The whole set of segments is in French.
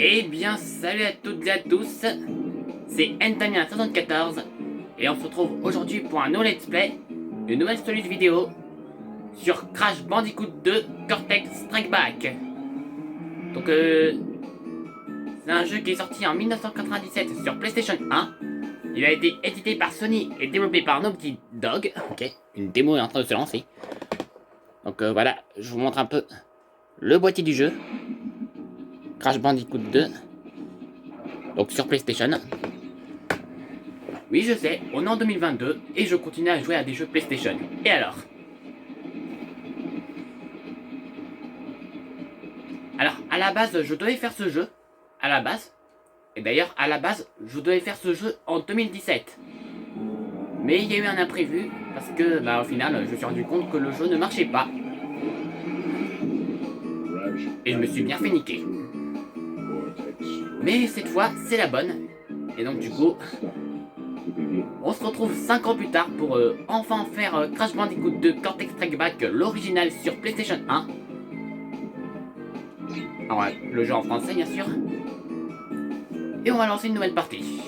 Eh bien, salut à toutes et à tous, c'est Entamia74 et on se retrouve aujourd'hui pour un nouveau let's play, une nouvelle solution vidéo sur Crash Bandicoot 2 Cortex Strike Back. Donc, c'est un jeu qui est sorti en 1997 sur PlayStation 1. Il a été édité par Sony et développé par Naughty Dog. Ok, une démo est en train de se lancer. Donc voilà, je vous montre un peu le boîtier du jeu. Crash Bandicoot 2. Donc sur PlayStation. Oui, je sais, on est en 2022 et je continue à jouer à des jeux PlayStation. Et alors? Alors, à la base, je devais faire ce jeu. À la base. Et d'ailleurs, à la base, je devais faire ce jeu en 2017. Mais il y a eu un imprévu parce que, au final, je me suis rendu compte que le jeu ne marchait pas. Et je me suis bien fait niquer. Mais cette fois, c'est la bonne. Et donc, du coup, on se retrouve 5 ans plus tard pour enfin faire Crash Bandicoot 2 Cortex Strike Back, l'original sur PlayStation 1. Alors, le jeu en français, bien sûr. Et on va lancer une nouvelle partie.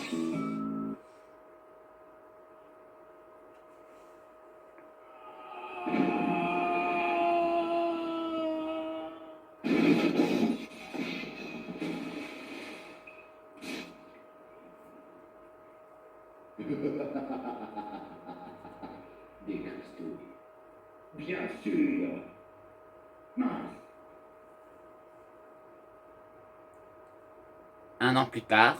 Des cristaux. Bien sûr. Mince. Un an plus tard.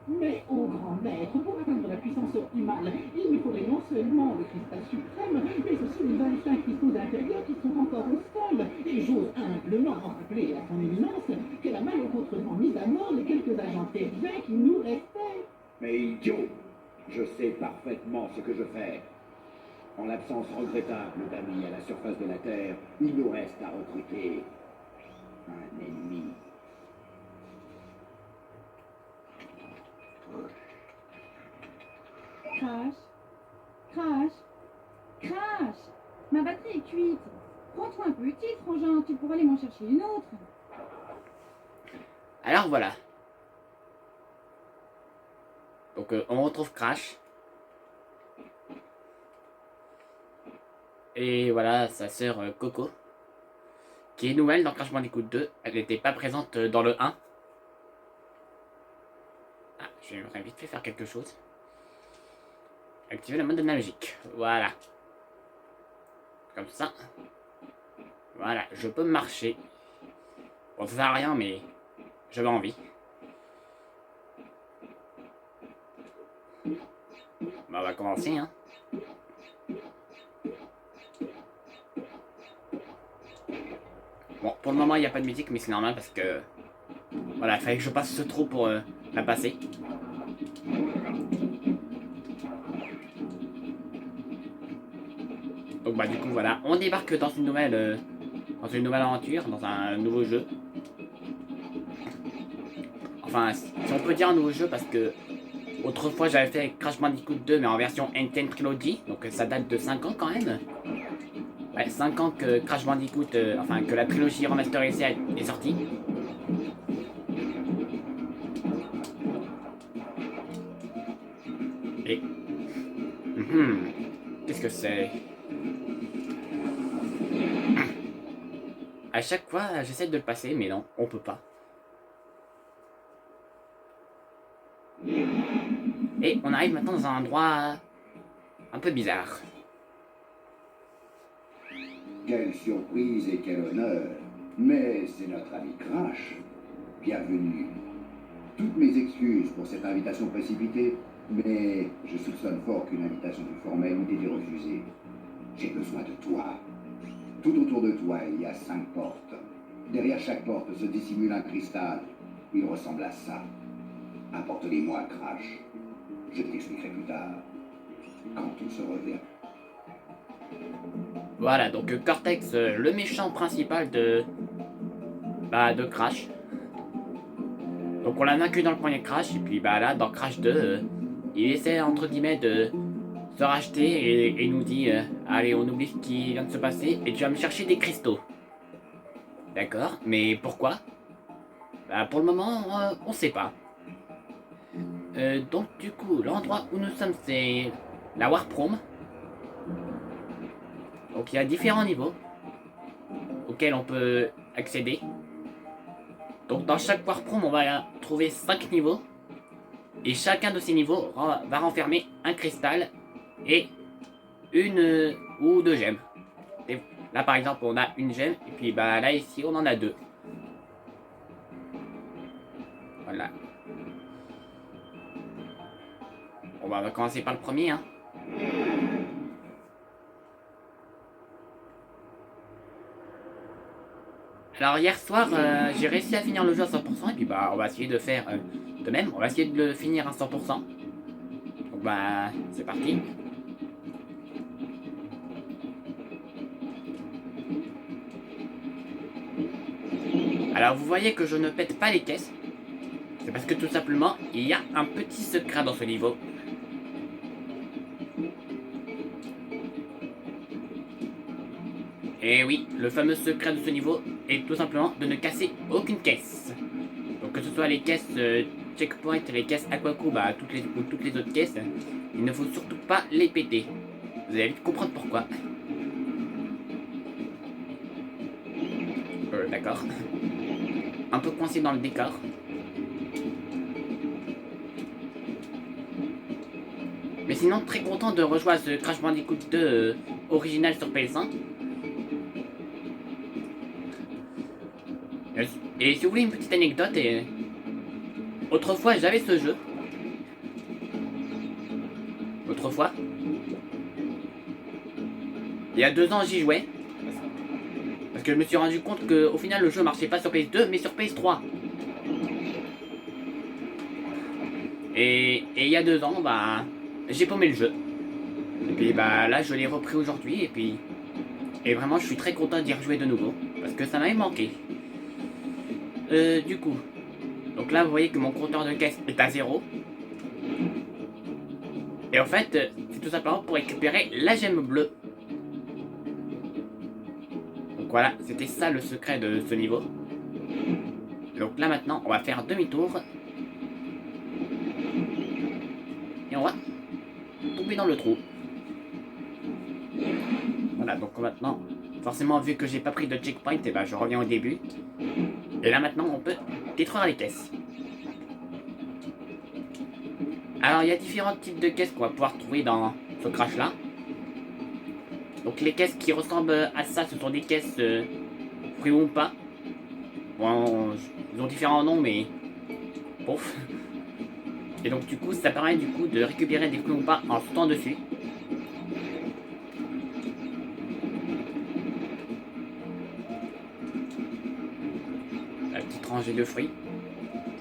Mais, ô grand maître, pour atteindre la puissance optimale, il nous faudrait non seulement le cristal suprême, mais aussi les 25 cristaux intérieurs qui sont encore au sol. Et j'ose humblement rappeler à son éminence qu'elle a malencontreusement mis à mort les quelques agents terriens qui nous restaient. Mais idiot, je sais parfaitement ce que je fais. En l'absence regrettable d'amis à la surface de la Terre, il nous reste à recruter un ennemi. Crash, Crash, Crash. Ma batterie est cuite. Prends-toi un peu utile, frangin, tu pourras aller m'en chercher une autre. Alors voilà. Donc on retrouve Crash. Et voilà sa sœur Coco, qui est nouvelle dans Crash Bandicoot 2. Elle n'était pas présente dans le 1. Ah, je vais vite fait faire quelque chose. Activer le mode analogique. Voilà. Comme ça. Voilà, je peux marcher. Bon, ça sert à rien, mais j'avais envie. Bon, on va commencer, hein. Bon, pour le moment, il n'y a pas de musique, mais c'est normal parce que... Voilà, il fallait que je passe ce trou pour la passer. Donc du coup, voilà, on débarque dans une nouvelle aventure, dans un nouveau jeu. Enfin, si on peut dire un nouveau jeu parce que... Autrefois, j'avais fait Crash Bandicoot 2, mais en version N10 Trilogy, donc ça date de 5 ans quand même. Ouais, 5 ans que Crash Bandicoot, que la trilogie remasterisée est sortie. Et... Qu'est-ce que c'est? À chaque fois, j'essaie de le passer, mais non, on peut pas. Et on arrive maintenant dans un endroit un peu bizarre. Quelle surprise et quel honneur. Mais c'est notre ami Crash. Bienvenue. Toutes mes excuses pour cette invitation précipitée, mais je soupçonne fort qu'une invitation plus formelle eût été refusée. J'ai besoin de toi. Tout autour de toi, il y a 5 portes. Derrière chaque porte se dissimule un cristal. Il ressemble à ça. Apporte-les-moi, Crash. Je t'expliquerai plus tard, quand tout se revient. Voilà, donc Cortex, le méchant principal de Crash. Donc on l'a vaincu dans le premier Crash, et puis là, dans Crash 2, il essaie entre guillemets de se racheter et nous dit allez, on oublie ce qui vient de se passer et tu vas me chercher des cristaux. D'accord, mais pourquoi? Bah, pour le moment, on sait pas. Donc du coup, l'endroit où nous sommes, c'est la Warp Room. Donc il y a différents niveaux auxquels on peut accéder. Donc dans chaque Warp Room, on va trouver 5 niveaux. Et chacun de ces niveaux va renfermer un cristal et une ou deux gemmes. Et là par exemple, on a une gemme, et puis bah là ici, on en a deux. Voilà. On va commencer par le premier, hein. Alors hier soir, j'ai réussi à finir le jeu à 100% et puis bah on va essayer de faire de même. On va essayer de le finir à 100%. Donc bah c'est parti. Alors vous voyez que je ne pète pas les caisses. C'est parce que tout simplement il y a un petit secret dans ce niveau. Et oui, le fameux secret de ce niveau est tout simplement de ne casser aucune caisse. Donc que ce soit les caisses checkpoint, les caisses Aquaco, bah toutes les autres caisses, il ne faut surtout pas les péter. Vous allez vite comprendre pourquoi. D'accord. Un peu coincé dans le décor. Mais sinon, très content de rejoindre ce Crash Bandicoot 2 original sur PS1. Et si vous voulez une petite anecdote, autrefois j'avais ce jeu. Autrefois. Il y a 2 ans j'y jouais. Parce que je me suis rendu compte qu'au final le jeu marchait pas sur PS2 mais sur PS3. Et il y a 2 ans, bah j'ai paumé le jeu. Et puis bah là je l'ai repris aujourd'hui et vraiment je suis très content d'y rejouer de nouveau. Parce que ça m'avait manqué. Du coup, donc là vous voyez que mon compteur de caisse est à 0. Et en fait, c'est tout simplement pour récupérer la gemme bleue. Donc voilà, c'était ça le secret de ce niveau. Donc là maintenant, on va faire demi-tour. Et on va tomber dans le trou. Voilà, donc maintenant, forcément vu que j'ai pas pris de checkpoint, et ben je reviens au début. Et là maintenant on peut détruire les caisses. Alors il y a différents types de caisses qu'on va pouvoir trouver dans ce crash là. Donc les caisses qui ressemblent à ça, ce sont des caisses fruits ou pas. Bon, ils ont différents noms mais pouf. Et donc du coup ça permet du coup de récupérer des fruits ou pas en sautant dessus. Rangée de fruits.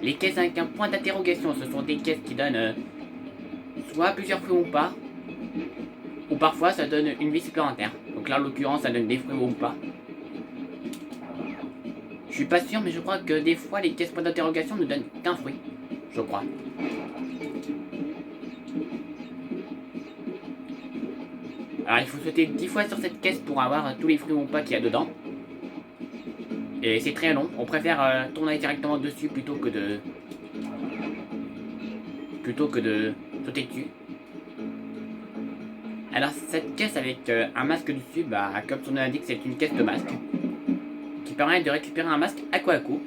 Les caisses avec un point d'interrogation, ce sont des caisses qui donnent soit plusieurs fruits ou pas, ou parfois ça donne une vie supplémentaire. Donc là en l'occurrence ça donne des fruits ou pas. Je suis pas sûr mais je crois que des fois les caisses point d'interrogation ne donnent qu'un fruit. Je crois. Alors il faut sauter 10 fois sur cette caisse pour avoir tous les fruits ou pas qu'il y a dedans. Et c'est très long, on préfère tourner directement dessus plutôt que de sauter dessus. Alors cette caisse avec un masque dessus, bah comme son nom l'indique, c'est une caisse de masque qui permet de récupérer un masque Aquaco.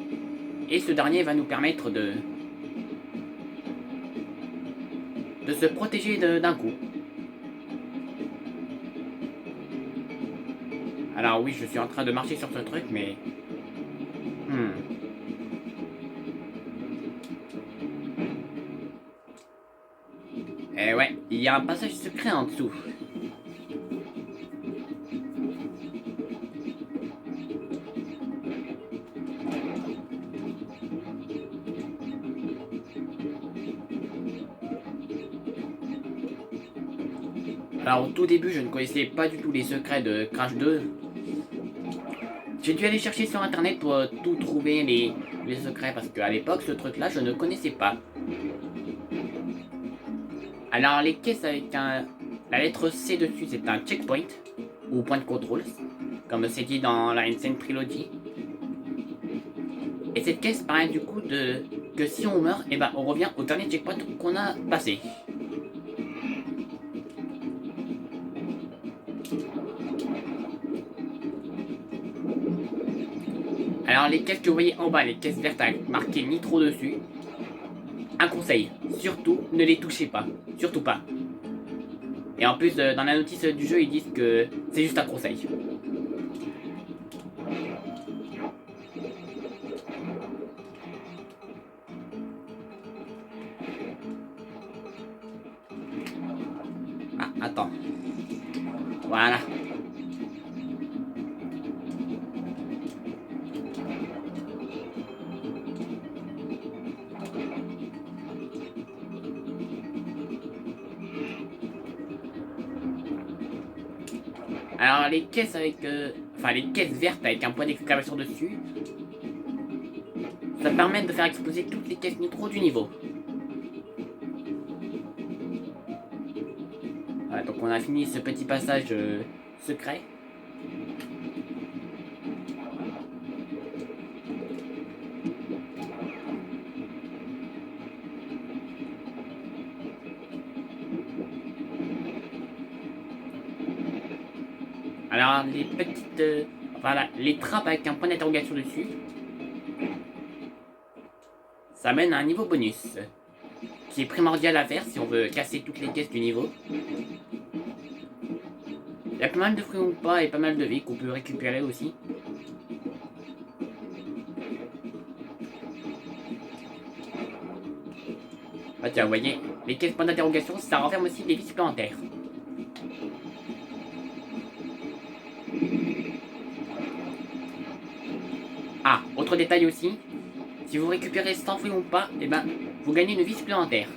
Et ce dernier va nous permettre de se protéger d'un coup. Alors oui, je suis en train de marcher sur ce truc, mais Et ouais, il y a un passage secret en dessous. Alors au tout début, je ne connaissais pas du tout les secrets de Crash 2. J'ai dû aller chercher sur internet pour tout trouver les secrets parce qu'à l'époque, ce truc-là, je ne connaissais pas. Alors les caisses avec la lettre C dessus, c'est un checkpoint ou point de contrôle, comme c'est dit dans la Insane Trilogy. Et cette caisse permet du coup que si on meurt, et ben on revient au dernier checkpoint qu'on a passé. Alors les caisses que vous voyez en bas, les caisses vertes avec marqué Nitro dessus, un conseil, surtout ne les touchez pas, surtout pas. Et en plus dans la notice du jeu ils disent que c'est juste un conseil. Ah attends, voilà. Alors les caisses avec, les caisses vertes avec un point d'exclamation dessus, ça permet de faire exploser toutes les caisses nitro du niveau. Voilà, donc on a fini ce petit passage secret. Alors les petites, les trappes avec un point d'interrogation dessus, ça mène à un niveau bonus, qui est primordial à faire si on veut casser toutes les caisses du niveau. Il y a pas mal de fruits ou pas et pas mal de vies qu'on peut récupérer aussi. Ah tiens, vous voyez, les caisses points d'interrogation, ça renferme aussi des vies supplémentaires. Ah, autre détail aussi, si vous récupérez 100 fruits ou pas, et ben, vous gagnez une vie supplémentaire.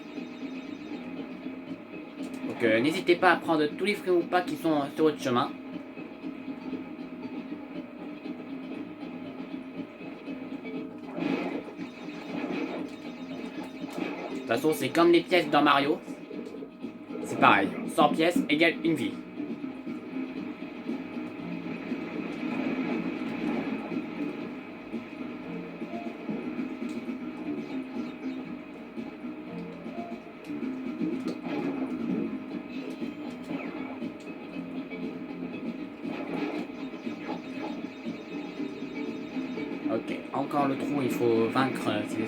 Donc n'hésitez pas à prendre tous les fruits ou pas qui sont sur votre chemin. De toute façon, c'est comme les pièces dans Mario. C'est pareil, 100 pièces égale une vie. Ok, encore le trou, il faut vaincre ces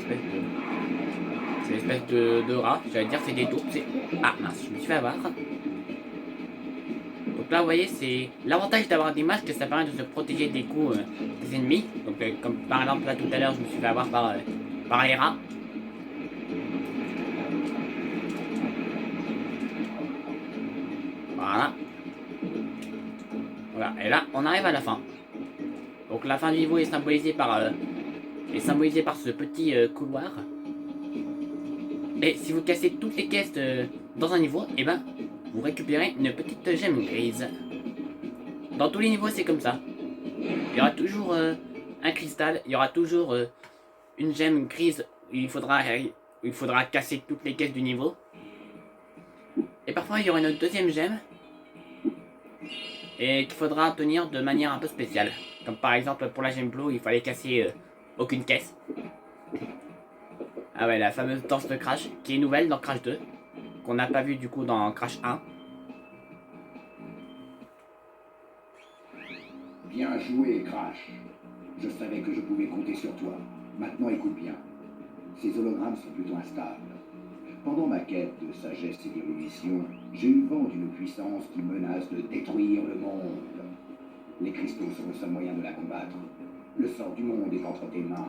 espèces de rats. J'allais dire c'est des tours. Ah mince, je me suis fait avoir. Donc là, vous voyez, c'est l'avantage d'avoir des masques, ça permet de se protéger des coups des ennemis. Donc comme par exemple là tout à l'heure, je me suis fait avoir par les rats. Voilà. Voilà, et là, on arrive à la fin. Donc la fin du niveau est symbolisée par ce petit couloir. Et si vous cassez toutes les caisses dans un niveau, et ben vous récupérez une petite gemme grise. Dans tous les niveaux c'est comme ça. Il y aura toujours un cristal, il y aura toujours une gemme grise où il faudra casser toutes les caisses du niveau. Et parfois il y aura une deuxième gemme et qu'il faudra obtenir de manière un peu spéciale. Comme par exemple pour la gemme bleue, il fallait casser aucune caisse. Ah ouais, la fameuse danse de Crash, qui est nouvelle dans Crash 2, qu'on n'a pas vu du coup dans Crash 1. Bien joué, Crash. Je savais que je pouvais compter sur toi. Maintenant, écoute bien. Ces hologrammes sont plutôt instables. Pendant ma quête de sagesse et d'érudition, j'ai eu vent d'une puissance qui menace de détruire le monde. Les cristaux sont le seul moyen de la combattre. Le sort du monde est entre tes mains.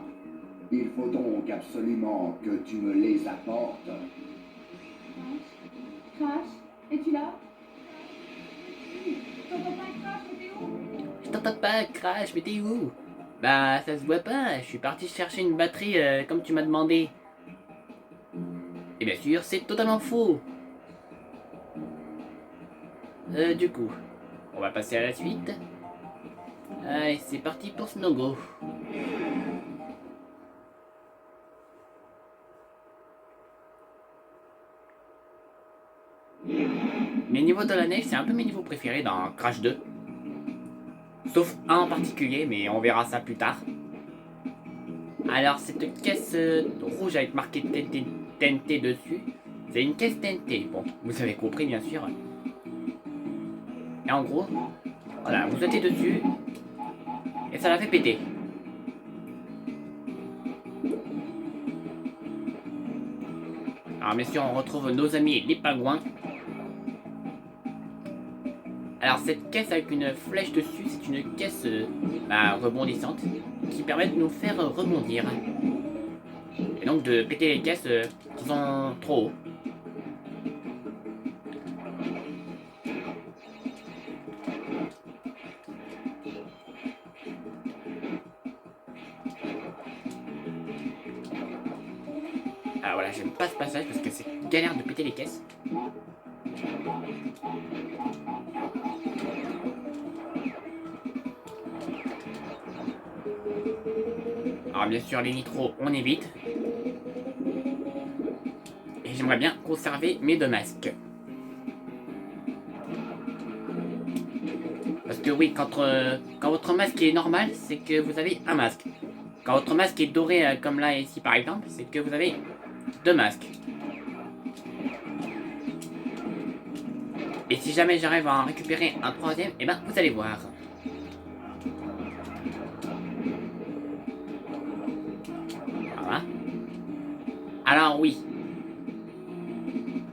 Il faut donc absolument que tu me les apportes. Crash, es-tu là? Je t'entends pas, Crash, mais t'es où? Je t'entends pas, Crash, mais t'es où? Bah, ça se voit pas, je suis parti chercher une batterie comme tu m'as demandé. Et bien sûr, c'est totalement faux. Du coup, on va passer à la suite. Allez, c'est parti pour Snowgo. Les niveaux de la neige, c'est un peu mes niveaux préférés dans Crash 2. Sauf un en particulier, mais on verra ça plus tard. Alors cette caisse rouge avec marqué TNT dessus, c'est une caisse TNT. Bon, vous avez compris bien sûr. Et en gros, voilà, vous sautez dessus et ça la fait péter. Alors bien sûr, on retrouve nos amis les pingouins. Alors cette caisse avec une flèche dessus, c'est une caisse rebondissante qui permet de nous faire rebondir. Et donc de péter les caisses qui sont trop hauts. Alors voilà, j'aime pas ce passage parce que c'est galère de péter les caisses. Alors bien sûr les nitros on évite. Et j'aimerais bien conserver mes 2 masques. Parce que oui, quand votre masque est normal, c'est que vous avez un masque. Quand votre masque est doré comme là ici par exemple, c'est que vous avez 2 masques. Et si jamais j'arrive à en récupérer un 3e, et ben vous allez voir. Voilà. Alors oui.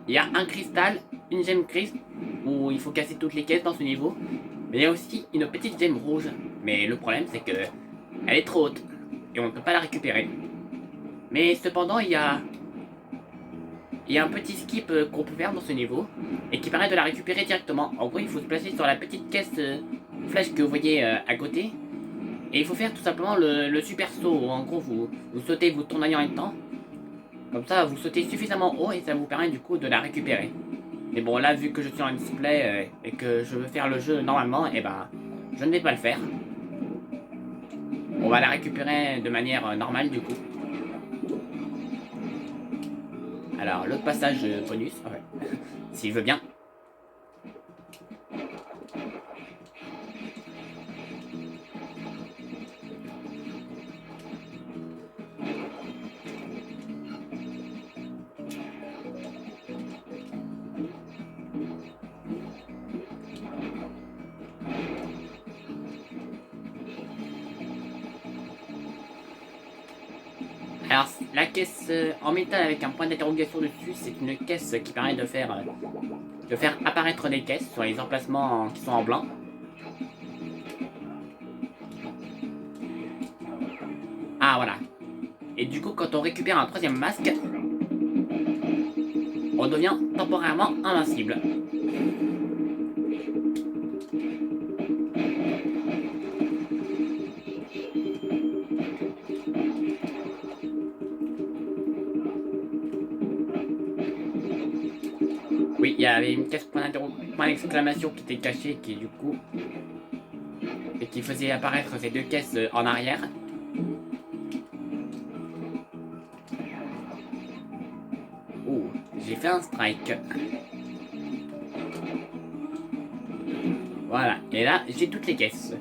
Il y a un cristal, une gemme crisp, où il faut casser toutes les caisses dans ce niveau. Mais il y a aussi une petite gemme rouge. Mais le problème c'est que elle est trop haute. Et on ne peut pas la récupérer. Mais cependant il y a un petit skip qu'on peut faire dans ce niveau. Et qui permet de la récupérer directement. En gros il faut se placer sur la petite caisse flèche que vous voyez à côté. Et il faut faire tout simplement le super saut. En gros vous sautez, vous tournez en même temps. Comme ça vous sautez suffisamment haut et ça vous permet du coup de la récupérer. Mais bon là vu que je suis en display et que je veux faire le jeu normalement, et ben je ne vais pas le faire. On va la récupérer de manière normale du coup. Alors le passage bonus, ouais. S'il veut bien. Alors la caisse en métal avec un point d'interrogation dessus, c'est une caisse qui permet de faire apparaître des caisses sur les emplacements qui sont en blanc. Ah voilà. Et du coup quand on récupère un 3e masque, on devient temporairement invincible. Oui, il y avait une caisse point d'exclamation qui était cachée, qui du coup... et qui faisait apparaître ces 2 caisses en arrière. Oh, j'ai fait un strike. Voilà, et là, j'ai toutes les caisses.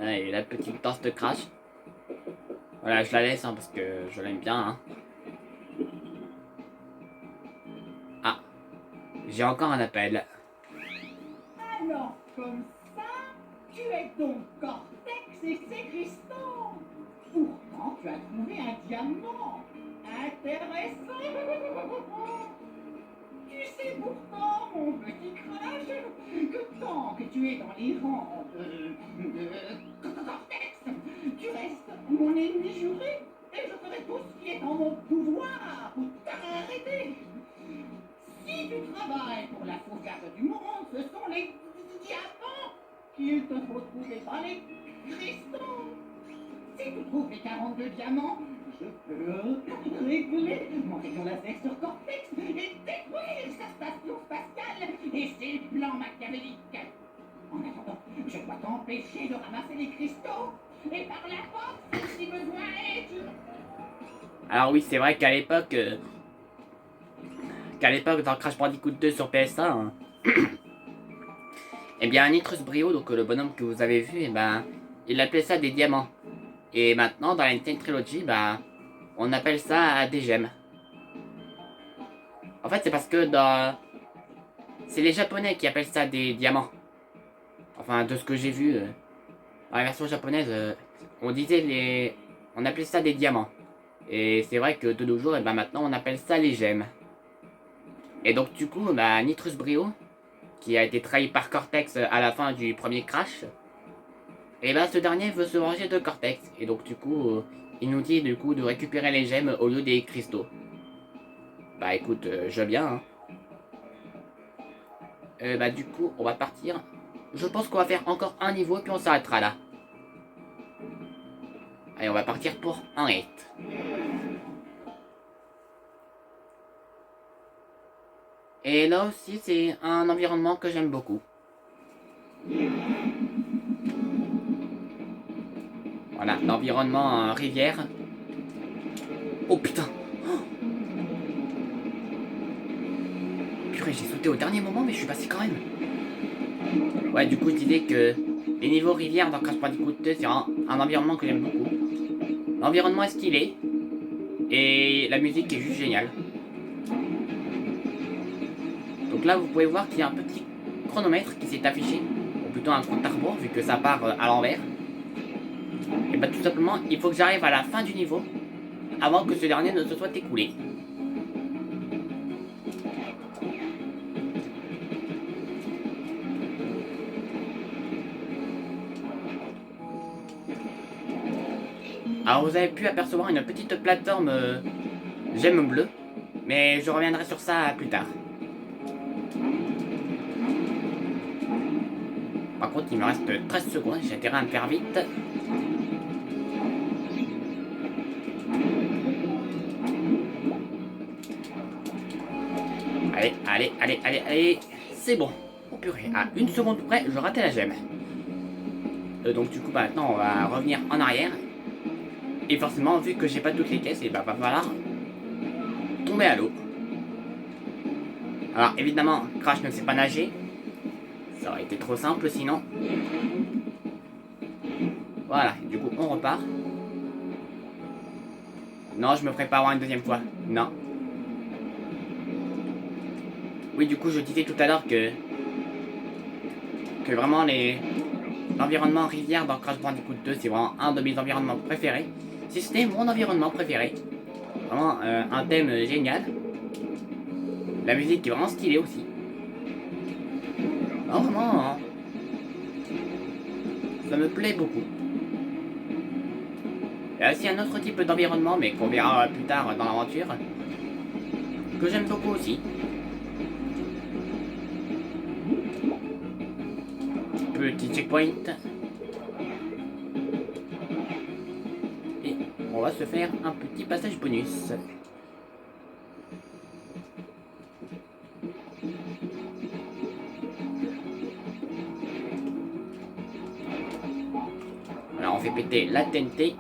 Et la petite danse de Crash. Voilà, je la laisse parce que je l'aime bien. Ah, j'ai encore un appel. Alors, comme ça, tu es donc Cortex et ses cristaux. Pourtant, tu as trouvé un diamant. Intéressant. Tu sais pourtant, mon petit Crash, que tant que tu es dans les rangs de Cortex, tu restes mon ennemi juré. Et je ferai tout ce qui est en mon pouvoir pour t'arrêter. Si tu travailles pour la sauvegarde du monde, ce sont les diamants qu'il te faut trouver, pas les cristaux. Si tu trouves les 42 diamants, je peux régler mon rayon laser sur Cortex et détruire sa station spatiale et ses plans machiavéliques. En attendant, je dois m'empêcher de ramasser les cristaux. Et par la force, si besoin est, tu... Alors oui, c'est vrai qu'à l'époque dans Crash Bandicoot 2 sur PS1, hein, eh bien Nitrus Brio, donc le bonhomme que vous avez vu, eh ben, il appelait ça des diamants. Et maintenant, dans la Nintendo Trilogy, bah, on appelle ça des gemmes. En fait, c'est parce que c'est les Japonais qui appellent ça des diamants. Enfin, de ce que j'ai vu, dans la version japonaise, on appelait ça des diamants. Et c'est vrai que de nos jours, et ben maintenant, on appelle ça les gemmes. Et donc, du coup, bah, Nitrus Brio, qui a été trahi par Cortex à la fin du premier Crash, et bah, ce dernier veut se venger de Cortex. Et donc, du coup, il nous dit du coup de récupérer les gemmes au lieu des cristaux. Bah, écoute, je veux bien, hein. Bah, du coup, on va partir. Je pense qu'on va faire encore un niveau, puis on s'arrêtera là. Allez, on va partir pour un hit. Et là aussi, c'est un environnement que j'aime beaucoup. Voilà, l'environnement rivière. Oh putain! Purée, j'ai sauté au dernier moment, mais je suis passé quand même. Ouais, du coup, je disais que les niveaux rivières dans Crash Bandicoot 2, c'est un environnement que j'aime beaucoup. L'environnement est stylé. Et la musique est juste géniale. Donc là, vous pouvez voir qu'il y a un petit chronomètre qui s'est affiché. Ou plutôt un compte à rebours, vu que ça part à l'envers. Et bah tout simplement, il faut que j'arrive à la fin du niveau avant que ce dernier ne se soit écoulé. Alors vous avez pu apercevoir une petite plateforme gemme bleue, mais je reviendrai sur ça plus tard. Par contre, il me reste 13 secondes, j'ai intérêt à me faire vite. Allez, c'est bon. Oh purée, à 1 seconde près, je ratais la gemme. Donc du coup, maintenant, on va revenir en arrière. Et forcément, vu que j'ai pas toutes les caisses, et bah va falloir tomber à l'eau. Alors évidemment, Crash ne sait pas nager. Ça aurait été trop simple sinon. Voilà, du coup on repart. Non, je me ferai pas avoir une deuxième fois. Non. Oui, du coup, je disais tout à l'heure que vraiment l'environnement rivière dans Crash Bandicoot 2, c'est vraiment un de mes environnements préférés. Si c'était mon environnement préféré. Vraiment un thème génial. La musique est vraiment stylée aussi. Non, vraiment, hein. Ça me plaît beaucoup. Il y a aussi un autre type d'environnement, mais qu'on verra plus tard dans l'aventure, que j'aime beaucoup aussi. Petit checkpoint. Et on va se faire un petit passage bonus. Alors on fait péter la TNT.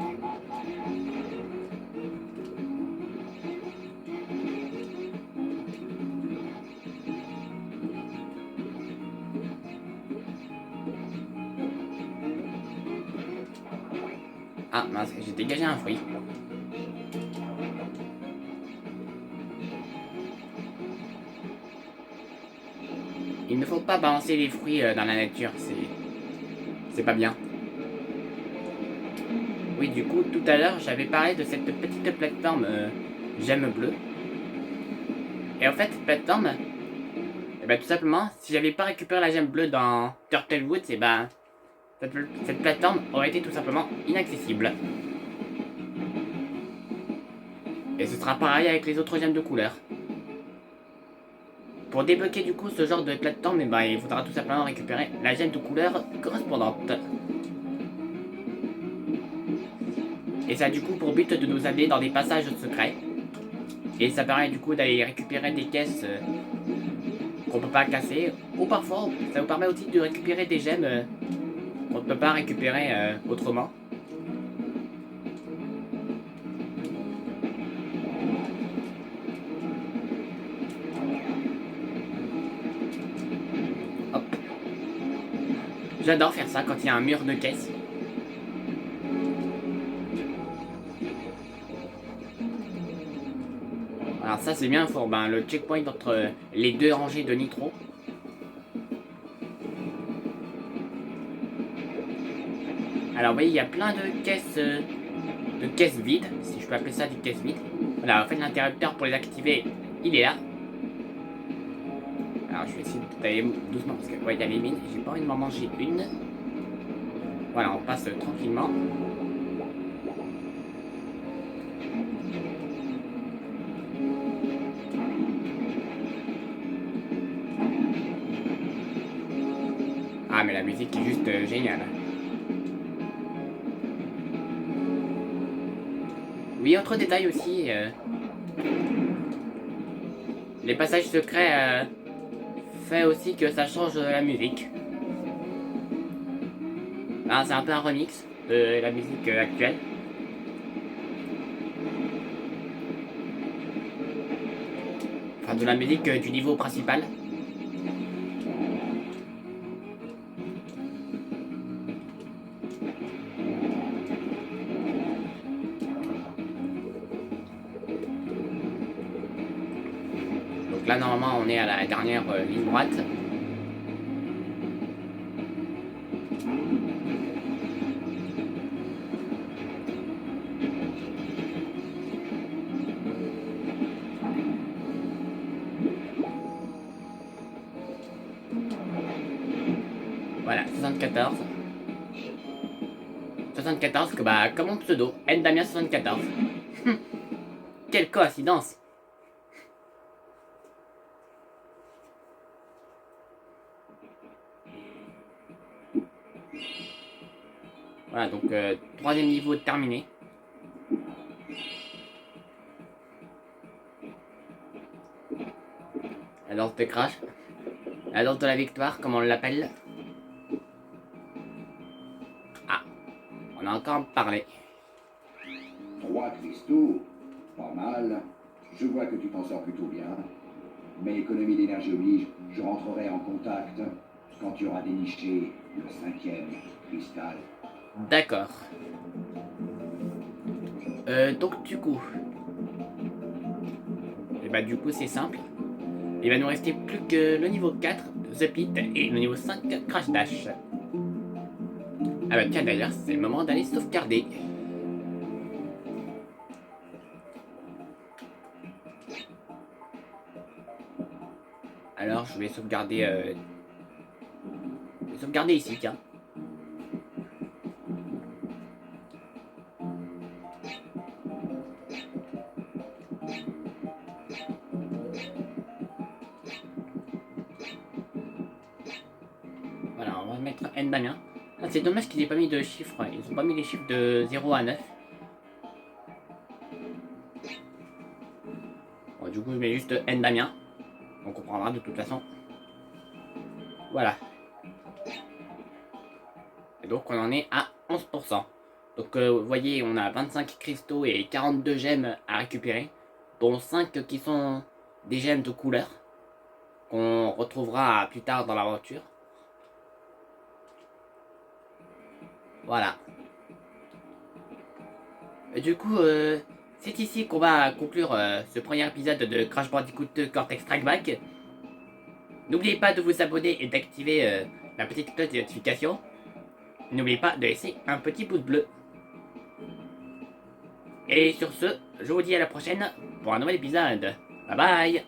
Ah mince, j'ai dégagé un fruit. Il ne faut pas balancer les fruits dans la nature, c'est pas bien. Oui, du coup, tout à l'heure, j'avais parlé de cette petite plateforme gemme bleue. Et en fait, cette plateforme, et ben, tout simplement, si j'avais pas récupéré la gemme bleue dans Turtle Woods, et ben, cette plateforme aurait été tout simplement inaccessible. Et ce sera pareil avec les autres gemmes de couleur. Pour débloquer du coup ce genre de plateforme, et ben, il faudra tout simplement récupérer la gemme de couleur correspondante. Et ça a du coup pour but de nous amener dans des passages secrets. Et ça permet du coup d'aller récupérer des caisses qu'on peut pas casser. Ou parfois ça vous permet aussi de récupérer des gemmes qu'on ne peut pas récupérer autrement. Hop. J'adore faire ça quand il y a un mur de caisse. Alors ça c'est bien pour le checkpoint entre les deux rangées de nitro. Alors vous voyez, il y a plein de caisses vides, si je peux appeler ça des caisses vides. Voilà, en fait l'interrupteur pour les activer, il est là. Alors je vais essayer d'aller doucement parce que ouais, il y a les mines, j'ai pas envie de m'en manger une. Voilà, on passe tranquillement. Ah mais la musique est juste géniale. Oui, autre détail aussi, les passages secrets fait aussi que ça change la musique. Ah, c'est un peu un remix de la musique actuelle. Enfin, de la musique du niveau principal. Donc là, normalement, on est à la dernière ligne droite. Voilà, 74. 74, que comme mon pseudo, Ndamien74. Quelle coïncidence! Voilà, donc troisième niveau terminé. La danse de Crash. La danse de la victoire, comme on l'appelle. Ah, on a encore parlé. 3 cristaux, pas mal. Je vois que tu t'en sors plutôt bien. Mais économie d'énergie oblige, je rentrerai en contact quand tu auras déniché le 5e cristal. D'accord. Donc du coup... Et du coup c'est simple. Il va nous rester plus que le niveau 4, The Pit, et le niveau 5, Crash Dash. Ah tiens d'ailleurs, c'est le moment d'aller sauvegarder. Alors je vais sauvegarder... sauvegarder ici, tiens. Voilà, on va mettre Ndamien. Ah, c'est dommage qu'ils aient pas mis de chiffres. Ils ont pas mis les chiffres de 0 à 9. Bon, du coup, je mets juste Ndamien. On comprendra de toute façon. Voilà. Et donc, on en est à 11%. Donc, vous voyez, on a 25 cristaux et 42 gemmes à récupérer. Dont 5 qui sont des gemmes de couleur. Qu'on retrouvera plus tard dans l'aventure. Voilà. Et du coup, c'est ici qu'on va conclure ce premier épisode de Crash Bandicoot 2 Cortex Strike Back. N'oubliez pas de vous abonner et d'activer la petite cloche de notification. N'oubliez pas de laisser un petit pouce bleu. Et sur ce, je vous dis à la prochaine pour un nouvel épisode. Bye bye.